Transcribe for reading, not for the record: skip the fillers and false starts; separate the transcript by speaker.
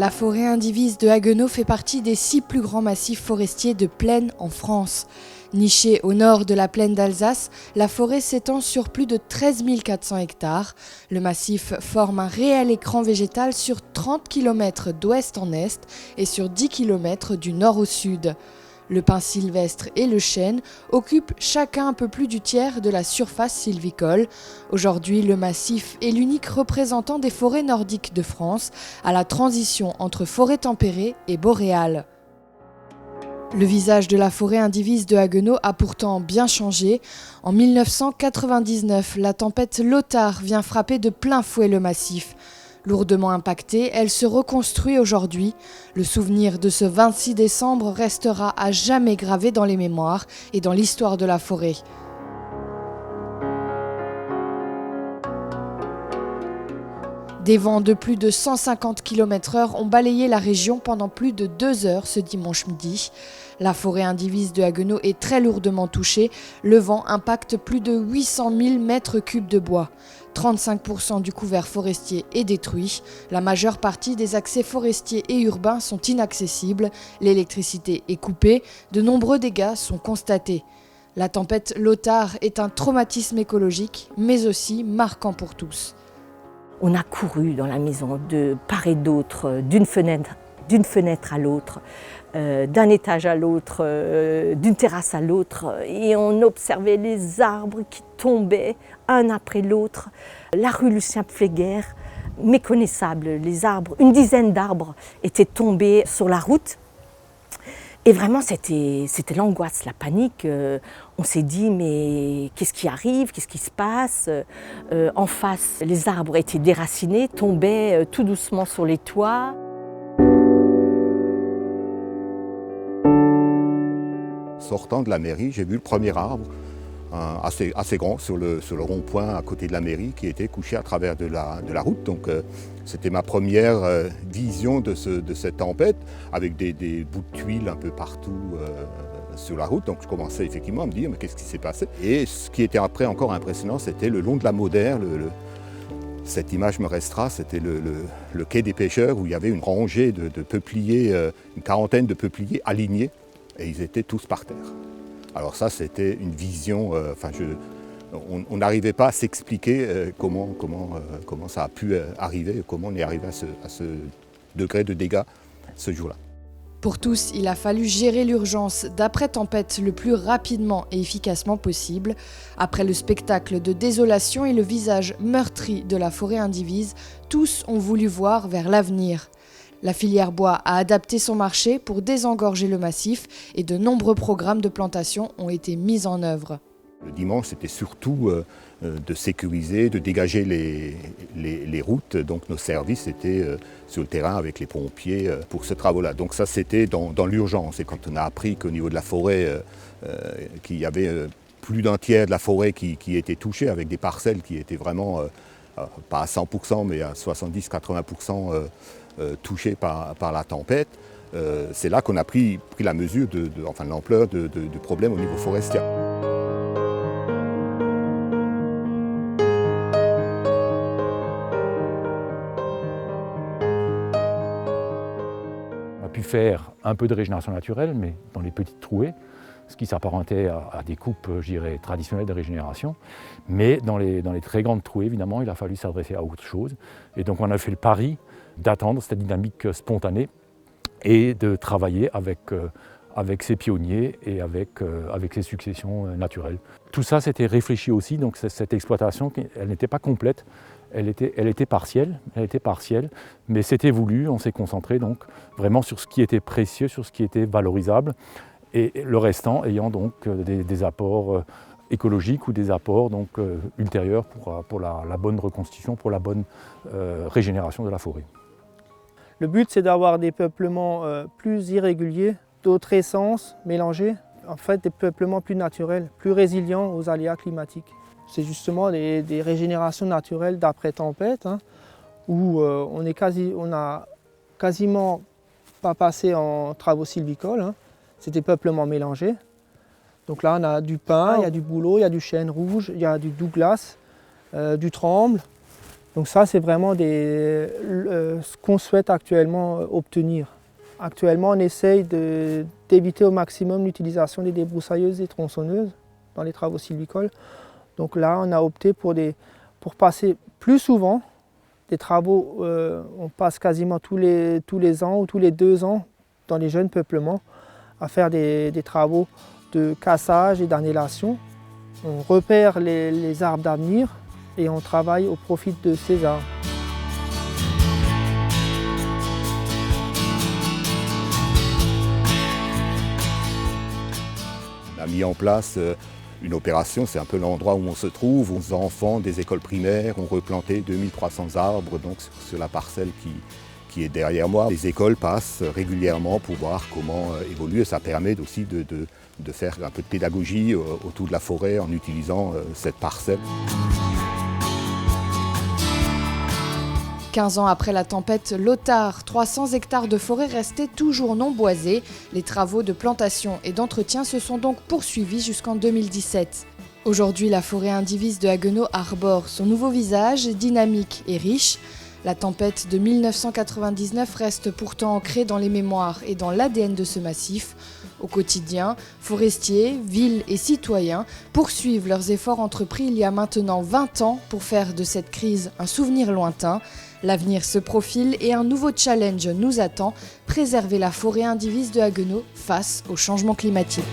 Speaker 1: La forêt indivise de Haguenau fait partie des 6 plus grands massifs forestiers de plaine en France. Nichée au nord de la plaine d'Alsace, la forêt s'étend sur plus de 13 400 hectares. Le massif forme un réel écran végétal sur 30 km d'ouest en est et sur 10 km du nord au sud. Le pin sylvestre et le chêne occupent chacun un peu plus du tiers de la surface sylvicole. Aujourd'hui, le massif est l'unique représentant des forêts nordiques de France, à la transition entre forêt tempérée et boréale. Le visage de la forêt indivise de Haguenau a pourtant bien changé. En 1999, la tempête Lothar vient frapper de plein fouet le massif. Lourdement impactée, elle se reconstruit aujourd'hui. Le souvenir de ce 26 décembre restera à jamais gravé dans les mémoires et dans l'histoire de la forêt. Des vents de plus de 150 km/h ont balayé la région pendant plus de 2 heures ce dimanche midi. La forêt indivise de Haguenau est très lourdement touchée. Le vent impacte plus de 800 000 mètres cubes de bois. 35% du couvert forestier est détruit. La majeure partie des accès forestiers et urbains sont inaccessibles. L'électricité est coupée. De nombreux dégâts sont constatés. La tempête Lothar est un traumatisme écologique, mais aussi marquant pour tous.
Speaker 2: On a couru dans la maison de part et d'autre, d'une fenêtre à l'autre, d'un étage à l'autre, d'une terrasse à l'autre, et on observait les arbres qui tombaient un après l'autre. La rue Lucien Pfleger, méconnaissable, les arbres, une dizaine d'arbres étaient tombés sur la route. Et vraiment, c'était l'angoisse, la panique. On s'est dit, mais qu'est-ce qui arrive? Qu'est-ce qui se passe? En face, les arbres étaient déracinés, tombaient tout doucement sur les toits.
Speaker 3: Sortant de la mairie, j'ai vu le premier arbre, assez grand, sur le rond-point à côté de la mairie, qui était couché à travers de la route. Donc c'était ma première vision de cette tempête, avec des bouts de tuiles un peu partout sur la route. Donc je commençais effectivement à me dire, mais qu'est-ce qui s'est passé? Et ce qui était après encore impressionnant, c'était le long de la Moder, cette image me restera, c'était le quai des pêcheurs, où il y avait une rangée de peupliers, une quarantaine de peupliers alignés, et ils étaient tous par terre. Alors ça, c'était une vision, on n'arrivait pas à s'expliquer comment ça a pu arriver, comment on est arrivé à ce degré de dégâts ce jour-là.
Speaker 1: Pour tous, il a fallu gérer l'urgence d'après-tempête le plus rapidement et efficacement possible. Après le spectacle de désolation et le visage meurtri de la forêt indivise, tous ont voulu voir vers l'avenir. La filière bois a adapté son marché pour désengorger le massif et de nombreux programmes de plantation ont été mis en œuvre.
Speaker 3: Le dimanche, c'était surtout de sécuriser, de dégager les routes. Donc nos services étaient sur le terrain avec les pompiers pour ce travaux-là. Donc ça, c'était dans l'urgence. Et quand on a appris qu'au niveau de la forêt, qu'il y avait plus d'un tiers de la forêt qui était touchée, avec des parcelles qui étaient vraiment, pas à 100%, mais à 70-80% touchées par la tempête, c'est là qu'on a pris la mesure de l'ampleur du problème au niveau forestier.
Speaker 4: On a pu faire un peu de régénération naturelle, mais dans les petites trouées, ce qui s'apparentait à des coupes, je dirais, traditionnelles de régénération. Mais dans les très grandes trouées, évidemment, il a fallu s'adresser à autre chose. Et donc on a fait le pari d'attendre cette dynamique spontanée et de travailler avec ces pionniers et avec ces successions naturelles. Tout ça, c'était réfléchi aussi, donc cette exploitation, elle n'était pas complète, elle était partielle, mais c'était voulu, on s'est concentré donc vraiment sur ce qui était précieux, sur ce qui était valorisable, et le restant ayant donc des apports écologiques ou des apports donc ultérieurs pour la bonne reconstitution, pour la bonne régénération de la forêt.
Speaker 5: Le but, c'est d'avoir des peuplements plus irréguliers, d'autres essences mélangées, en fait des peuplements plus naturels, plus résilients aux aléas climatiques. C'est justement des régénérations naturelles d'après-tempête, où on n'a quasiment pas passé en travaux sylvicoles, c'est des peuplements mélangés. Donc là, on a du pin, il y a du bouleau, il y a du chêne rouge, il y a du Douglas, du tremble, Donc ça, c'est vraiment ce qu'on souhaite actuellement obtenir. Actuellement, on essaye d'éviter au maximum l'utilisation des débroussailleuses et tronçonneuses dans les travaux sylvicoles. Donc là, on a opté pour passer plus souvent des travaux, on passe quasiment tous les ans ou tous les 2 ans dans les jeunes peuplements à faire des travaux de cassage et d'annihilation. On repère les arbres d'avenir et on travaille au profit de ces arbres.
Speaker 3: On a mis en place une opération, c'est un peu l'endroit où on se trouve. 11 enfants des écoles primaires ont replanté 2300 arbres donc, sur la parcelle qui est derrière moi. Les écoles passent régulièrement pour voir comment évoluer. Ça permet aussi de faire un peu de pédagogie autour de la forêt en utilisant cette parcelle.
Speaker 1: 15 ans après la tempête Lothar, 300 hectares de forêt restaient toujours non boisés. Les travaux de plantation et d'entretien se sont donc poursuivis jusqu'en 2017. Aujourd'hui, la forêt indivise de Haguenau arbore son nouveau visage, dynamique et riche. La tempête de 1999 reste pourtant ancrée dans les mémoires et dans l'ADN de ce massif. Au quotidien, forestiers, villes et citoyens poursuivent leurs efforts entrepris il y a maintenant 20 ans pour faire de cette crise un souvenir lointain. L'avenir se profile et un nouveau challenge nous attend, préserver la forêt indivise de Haguenau face au changement climatique.